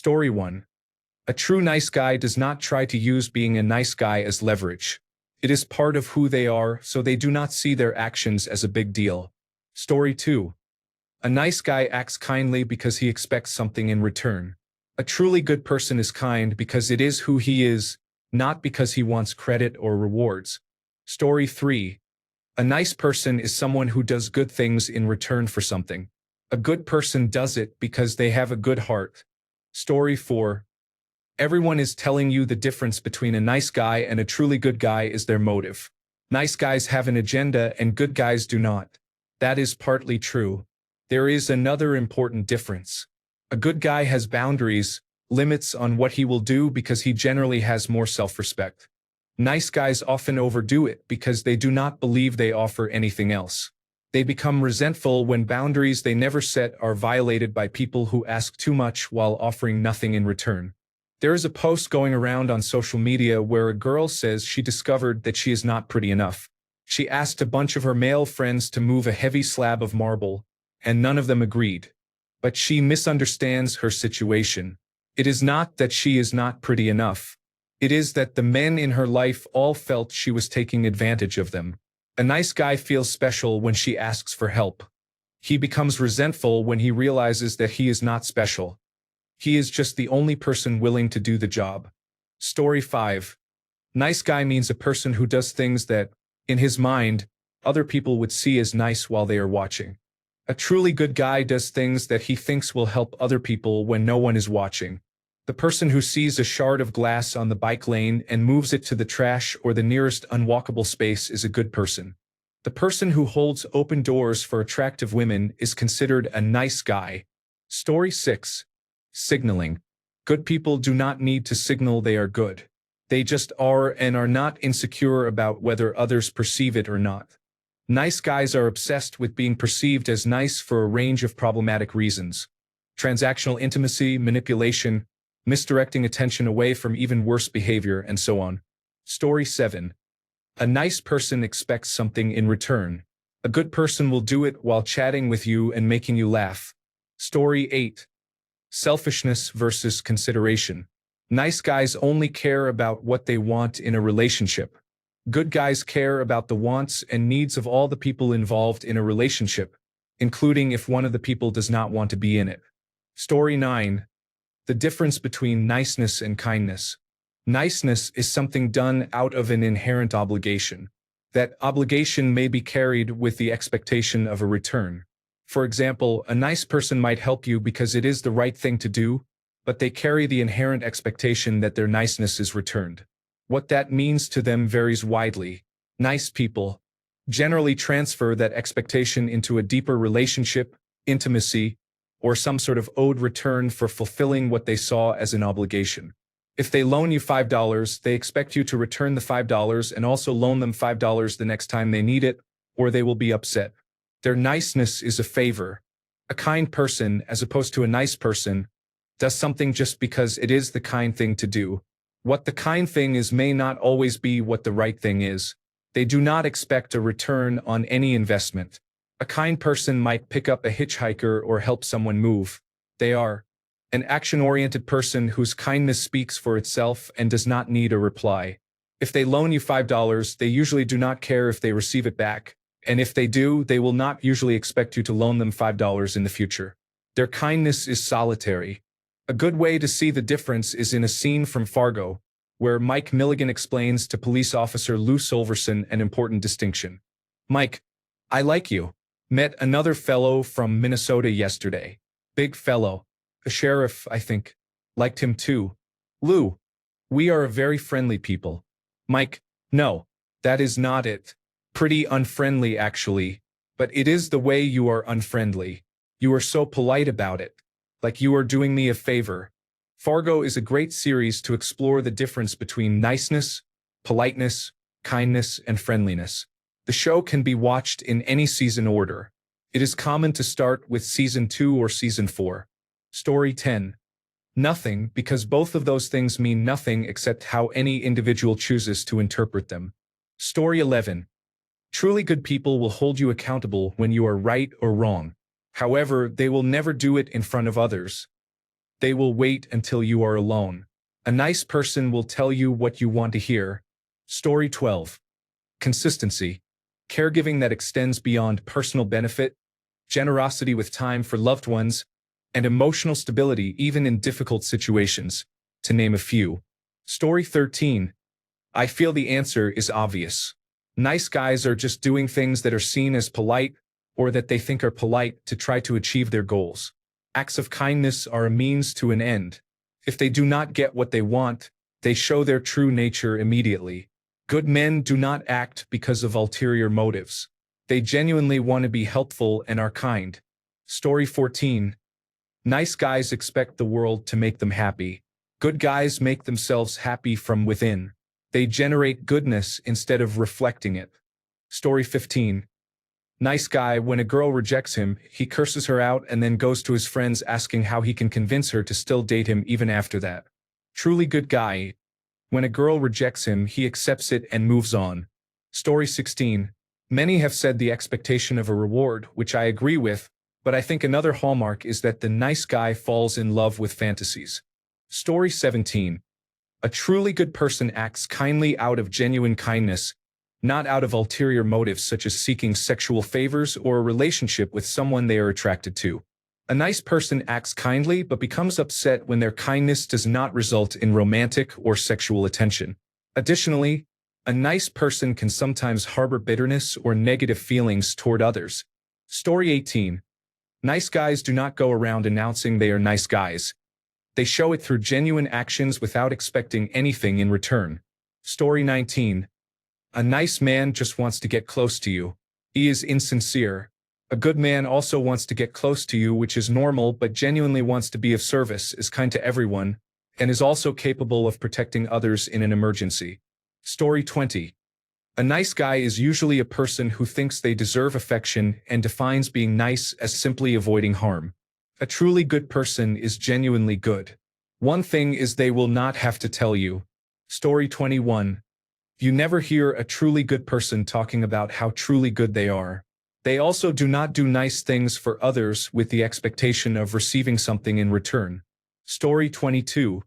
Story 1. A true nice guy does not try to use being a nice guy as leverage. It is part of who they are, so they do not see their actions as a big deal. Story 2. A nice guy acts kindly because he expects something in return. A truly good person is kind because it is who he is, not because he wants credit or rewards. Story 3. A nice person is someone who does good things in return for something. A good person does it because they have a good heart. Story 4. Everyone is telling you the difference between a nice guy and a truly good guy is their motive. Nice guys have an agenda and good guys do not. That is partly true. There is another important difference. A good guy has boundaries, limits on what he will do because he generally has more self-respect. Nice guys often overdo it because they do not believe they offer anything else. They become resentful when boundaries they never set are violated by people who ask too much while offering nothing in return. There is a post going around on social media where a girl says she discovered that she is not pretty enough. She asked a bunch of her male friends to move a heavy slab of marble, and none of them agreed. But she misunderstands her situation. It is not that she is not pretty enough. It is that the men in her life all felt she was taking advantage of them. A nice guy feels special when she asks for help. He becomes resentful when he realizes that he is not special. He is just the only person willing to do the job. Story 5. Nice guy means a person who does things that, in his mind, other people would see as nice while they are watching. A truly good guy does things that he thinks will help other people when no one is watching. The person who sees a shard of glass on the bike lane and moves it to the trash or the nearest unwalkable space is a good person. The person who holds open doors for attractive women is considered a nice guy. Story 6. Signaling. Good people do not need to signal they are good. They just are and are not insecure about whether others perceive it or not. Nice guys are obsessed with being perceived as nice for a range of problematic reasons. Transactional intimacy, manipulation, misdirecting attention away from even worse behavior, and so on. Story 7. A nice person expects something in return. A good person will do it while chatting with you and making you laugh. Story 8. Selfishness versus consideration. Nice guys only care about what they want in a relationship. Good guys care about the wants and needs of all the people involved in a relationship, including if one of the people does not want to be in it. Story 9. The difference between niceness and kindness. Niceness is something done out of an inherent obligation. That obligation may be carried with the expectation of a return. For example, a nice person might help you because it is the right thing to do, but they carry the inherent expectation that their niceness is returned. What that means to them varies widely. Nice people generally transfer that expectation into a deeper relationship, intimacy, or some sort of owed return for fulfilling what they saw as an obligation. If they loan you $5, they expect you to return the $5 and also loan them $5 the next time they need it, or they will be upset. Their niceness is a favor. A kind person, as opposed to a nice person, does something just because it is the kind thing to do. What the kind thing is may not always be what the right thing is. They do not expect a return on any investment. A kind person might pick up a hitchhiker or help someone move. They are an action-oriented person whose kindness speaks for itself and does not need a reply. If they loan you $5, they usually do not care if they receive it back, and if they do, they will not usually expect you to loan them $5 in the future. Their kindness is solitary. A good way to see the difference is in a scene from Fargo, where Mike Milligan explains to police officer Lou Silverson an important distinction. Mike, I like you. Met another fellow from Minnesota yesterday. Big fellow. A sheriff, I think. Liked him too. Lou, we are a very friendly people. Mike, no, that is not it. Pretty unfriendly actually, but it is the way you are unfriendly. You are so polite about it. Like you are doing me a favor. Fargo is a great series to explore the difference between niceness, politeness, kindness, and friendliness. The show can be watched in any season order. It is common to start with Season 2 or Season 4. Story 10. Nothing, because both of those things mean nothing except how any individual chooses to interpret them. Story 11. Truly good people will hold you accountable when you are right or wrong. However, they will never do it in front of others. They will wait until you are alone. A nice person will tell you what you want to hear. Story 12. Consistency. Caregiving that extends beyond personal benefit, generosity with time for loved ones, and emotional stability even in difficult situations, to name a few. Story 13. I feel the answer is obvious. Nice guys are just doing things that are seen as polite, or that they think are polite to try to achieve their goals. Acts of kindness are a means to an end. If they do not get what they want, they show their true nature immediately. Good men do not act because of ulterior motives. They genuinely want to be helpful and are kind. Story 14. Nice guys expect the world to make them happy. Good guys make themselves happy from within. They generate goodness instead of reflecting it. Story 15. Nice guy, when a girl rejects him, he curses her out and then goes to his friends asking how he can convince her to still date him even after that. Truly good guy. When a girl rejects him, he accepts it and moves on. Story 16. Many have said the expectation of a reward, which I agree with, but I think another hallmark is that the nice guy falls in love with fantasies. Story 17. A truly good person acts kindly out of genuine kindness, not out of ulterior motives such as seeking sexual favors or a relationship with someone they are attracted to. A nice person acts kindly but becomes upset when their kindness does not result in romantic or sexual attention. Additionally, a nice person can sometimes harbor bitterness or negative feelings toward others. Story 18. Nice guys do not go around announcing they are nice guys. They show it through genuine actions without expecting anything in return. Story 19. A nice man just wants to get close to you. He is insincere. A good man also wants to get close to you, which is normal, but genuinely wants to be of service, is kind to everyone, and is also capable of protecting others in an emergency. Story 20. A nice guy is usually a person who thinks they deserve affection and defines being nice as simply avoiding harm. A truly good person is genuinely good. One thing is they will not have to tell you. Story 21. You never hear a truly good person talking about how truly good they are. They also do not do nice things for others with the expectation of receiving something in return. Story 22.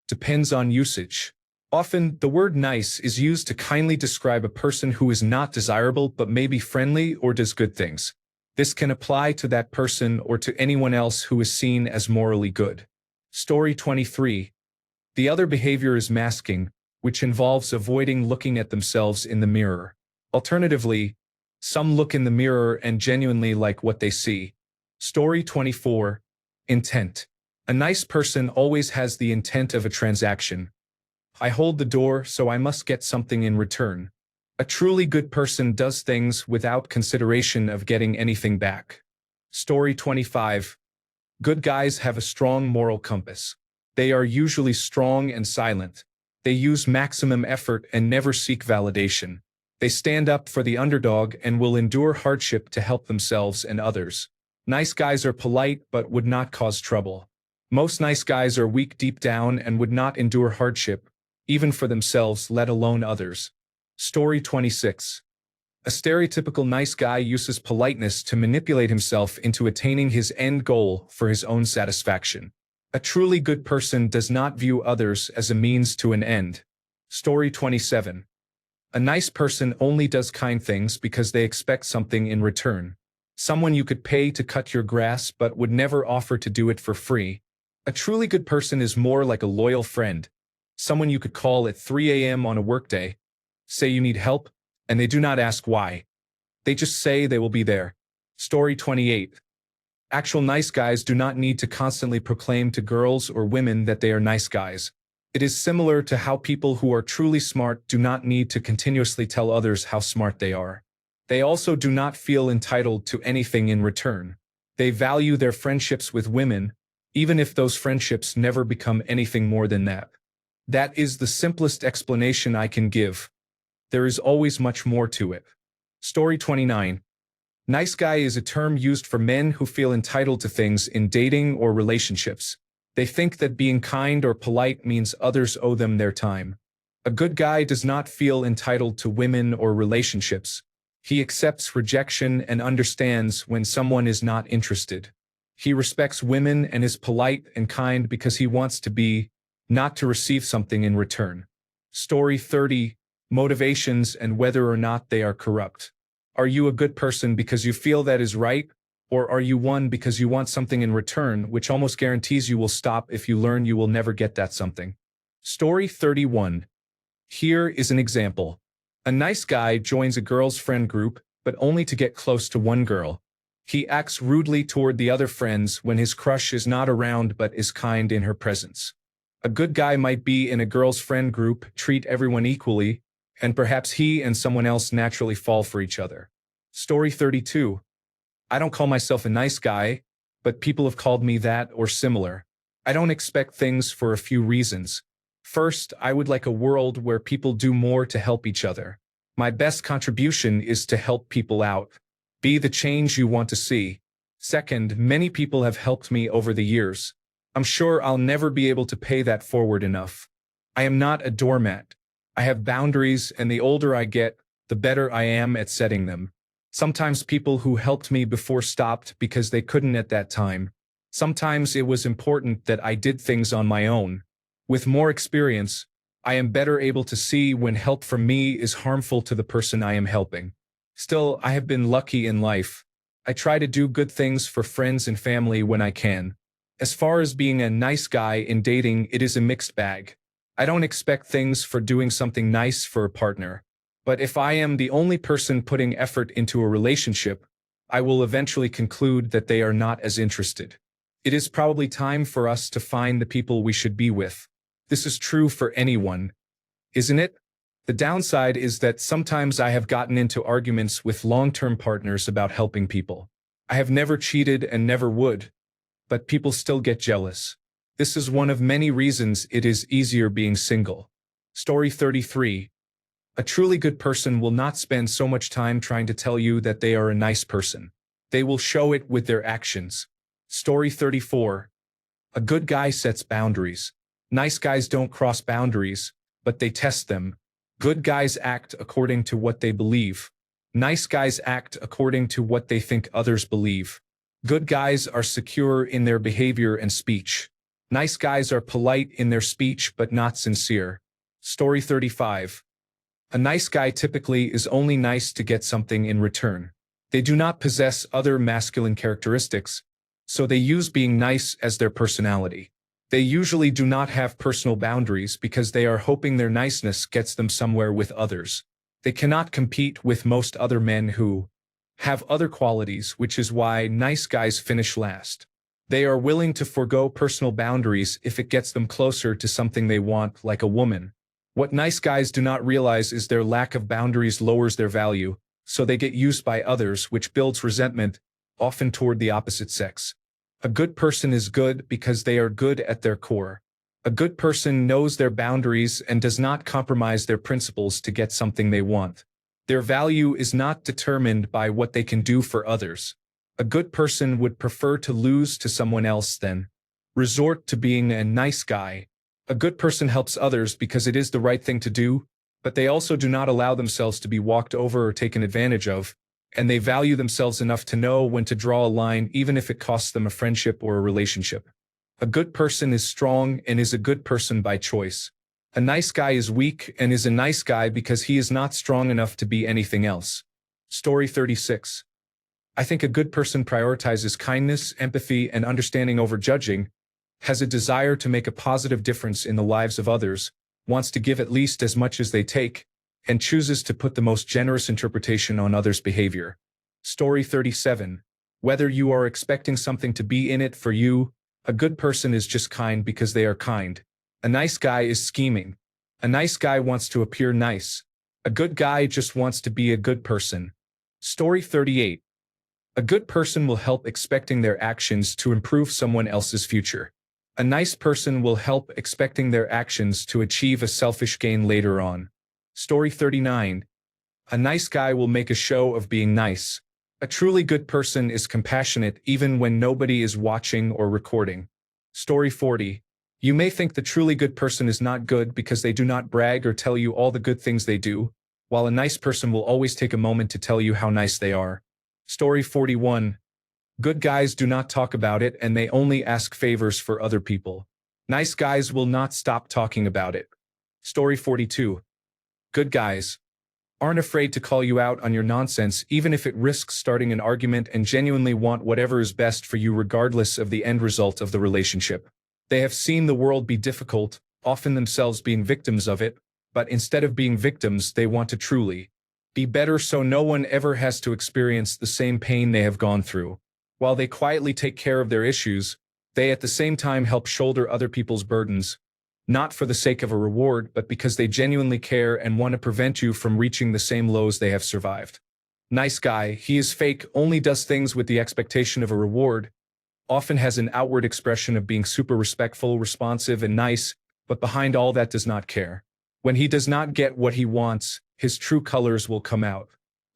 Depends on usage. Often, the word nice is used to kindly describe a person who is not desirable but may be friendly or does good things. This can apply to that person or to anyone else who is seen as morally good. Story 23. The other behavior is masking, which involves avoiding looking at themselves in the mirror. Alternatively, some look in the mirror and genuinely like what they see. Story 24. Intent. A nice person always has the intent of a transaction. I hold the door, so I must get something in return. A truly good person does things without consideration of getting anything back. Story 25. Good guys have a strong moral compass. They are usually strong and silent. They use maximum effort and never seek validation. They stand up for the underdog and will endure hardship to help themselves and others. Nice guys are polite but would not cause trouble. Most nice guys are weak deep down and would not endure hardship, even for themselves, let alone others. Story 26. A stereotypical nice guy uses politeness to manipulate himself into attaining his end goal for his own satisfaction. A truly good person does not view others as a means to an end. Story 27. A nice person only does kind things because they expect something in return. Someone you could pay to cut your grass but would never offer to do it for free. A truly good person is more like a loyal friend. Someone you could call at 3 a.m. on a workday, say you need help, and they do not ask why. They just say they will be there. Story 28. Actual nice guys do not need to constantly proclaim to girls or women that they are nice guys. It is similar to how people who are truly smart do not need to continuously tell others how smart they are. They also do not feel entitled to anything in return. They value their friendships with women, even if those friendships never become anything more than that. That is the simplest explanation I can give. There is always much more to it. Story 29. Nice guy is a term used for men who feel entitled to things in dating or relationships. They think that being kind or polite means others owe them their time. A good guy does not feel entitled to women or relationships. He accepts rejection and understands when someone is not interested. He respects women and is polite and kind because he wants to be, not to receive something in return. Story 30. Motivations and whether or not they are corrupt. Are you a good person because you feel that is right, or are you one because you want something in return, which almost guarantees you will stop if you learn you will never get that something? Story 31. Here is an example. A nice guy joins a girl's friend group, but only to get close to one girl. He acts rudely toward the other friends when his crush is not around but is kind in her presence. A good guy might be in a girl's friend group, treat everyone equally, and perhaps he and someone else naturally fall for each other. Story 32. I don't call myself a nice guy, but people have called me that or similar. I don't expect things for a few reasons. First, I would like a world where people do more to help each other. My best contribution is to help people out. Be the change you want to see. Second, many people have helped me over the years. I'm sure I'll never be able to pay that forward enough. I am not a doormat. I have boundaries, and the older I get, the better I am at setting them. Sometimes people who helped me before stopped because they couldn't at that time. Sometimes it was important that I did things on my own. With more experience, I am better able to see when help from me is harmful to the person I am helping. Still, I have been lucky in life. I try to do good things for friends and family when I can. As far as being a nice guy in dating, it is a mixed bag. I don't expect things for doing something nice for a partner. But if I am the only person putting effort into a relationship, I will eventually conclude that they are not as interested. It is probably time for us to find the people we should be with. This is true for anyone, isn't it? The downside is that sometimes I have gotten into arguments with long-term partners about helping people. I have never cheated and never would, but people still get jealous. This is one of many reasons it is easier being single. Story 33. A truly good person will not spend so much time trying to tell you that they are a nice person. They will show it with their actions. Story 34. A good guy sets boundaries. Nice guys don't cross boundaries, but they test them. Good guys act according to what they believe. Nice guys act according to what they think others believe. Good guys are secure in their behavior and speech. Nice guys are polite in their speech but not sincere. Story 35. A nice guy typically is only nice to get something in return. They do not possess other masculine characteristics, so they use being nice as their personality. They usually do not have personal boundaries because they are hoping their niceness gets them somewhere with others. They cannot compete with most other men who have other qualities, which is why nice guys finish last. They are willing to forego personal boundaries if it gets them closer to something they want, like a woman. What nice guys do not realize is their lack of boundaries lowers their value, so they get used by others, which builds resentment, often toward the opposite sex. A good person is good because they are good at their core. A good person knows their boundaries and does not compromise their principles to get something they want. Their value is not determined by what they can do for others. A good person would prefer to lose to someone else than resort to being a nice guy. A good person helps others because it is the right thing to do, but they also do not allow themselves to be walked over or taken advantage of, and they value themselves enough to know when to draw a line even if it costs them a friendship or a relationship. A good person is strong and is a good person by choice. A nice guy is weak and is a nice guy because he is not strong enough to be anything else. Story 36. I think a good person prioritizes kindness, empathy, and understanding over judging, has a desire to make a positive difference in the lives of others, wants to give at least as much as they take, and chooses to put the most generous interpretation on others' behavior. Story 37. Whether you are expecting something to be in it for you, a good person is just kind because they are kind. A nice guy is scheming. A nice guy wants to appear nice. A good guy just wants to be a good person. Story 38. A good person will help expecting their actions to improve someone else's future. A nice person will help expecting their actions to achieve a selfish gain later on. Story 39. A nice guy will make a show of being nice. A truly good person is compassionate even when nobody is watching or recording. Story 40. You may think the truly good person is not good because they do not brag or tell you all the good things they do, while a nice person will always take a moment to tell you how nice they are. Story 41. Good guys do not talk about it and they only ask favors for other people. Nice guys will not stop talking about it. Story 42. Good guys aren't afraid to call you out on your nonsense even if it risks starting an argument and genuinely want whatever is best for you regardless of the end result of the relationship. They have seen the world be difficult, often themselves being victims of it, but instead of being victims, they want to truly be better so no one ever has to experience the same pain they have gone through. While they quietly take care of their issues, they at the same time help shoulder other people's burdens, not for the sake of a reward, but because they genuinely care and want to prevent you from reaching the same lows they have survived. Nice guy, he is fake, only does things with the expectation of a reward, often has an outward expression of being super respectful, responsive, and nice, but behind all that does not care. When he does not get what he wants, his true colors will come out.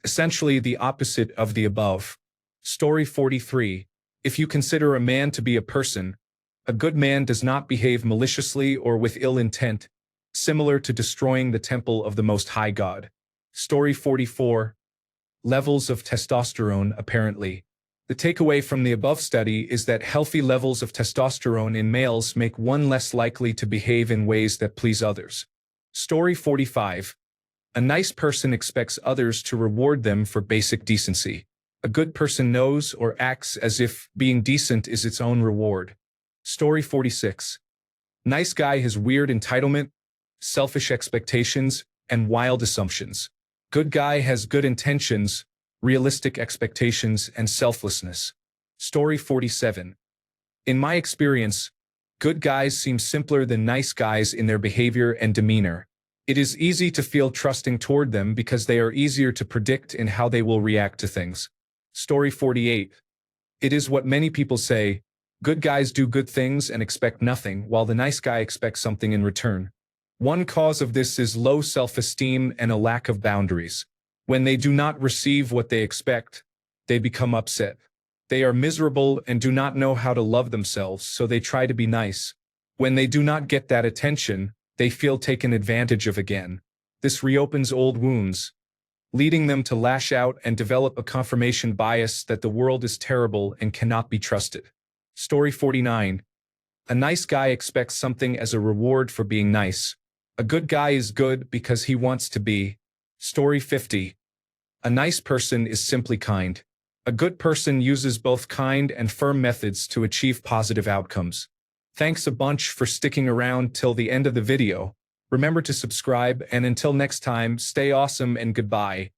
Essentially the opposite of the above. Story 43. If you consider a man to be a person, a good man does not behave maliciously or with ill intent, similar to destroying the temple of the Most High God. Story 44. Levels of testosterone apparently. The takeaway from the above study is that healthy levels of testosterone in males make one less likely to behave in ways that please others. Story 45. A nice person expects others to reward them for basic decency. A good person knows or acts as if being decent is its own reward. Story 46. Nice guy has weird entitlement, selfish expectations, and wild assumptions. Good guy has good intentions, realistic expectations, and selflessness. Story 47. In my experience, good guys seem simpler than nice guys in their behavior and demeanor. It is easy to feel trusting toward them because they are easier to predict in how they will react to things. Story 48. It is what many people say, good guys do good things and expect nothing, while the nice guy expects something in return. One cause of this is low self-esteem and a lack of boundaries. When they do not receive what they expect, they become upset. They are miserable and do not know how to love themselves, so they try to be nice. When they do not get that attention, they feel taken advantage of again. This reopens old wounds, leading them to lash out and develop a confirmation bias that the world is terrible and cannot be trusted. Story 49. A nice guy expects something as a reward for being nice. A good guy is good because he wants to be. Story 50. A nice person is simply kind. A good person uses both kind and firm methods to achieve positive outcomes. Thanks a bunch for sticking around till the end of the video. Remember to subscribe, and until next time, stay awesome and goodbye.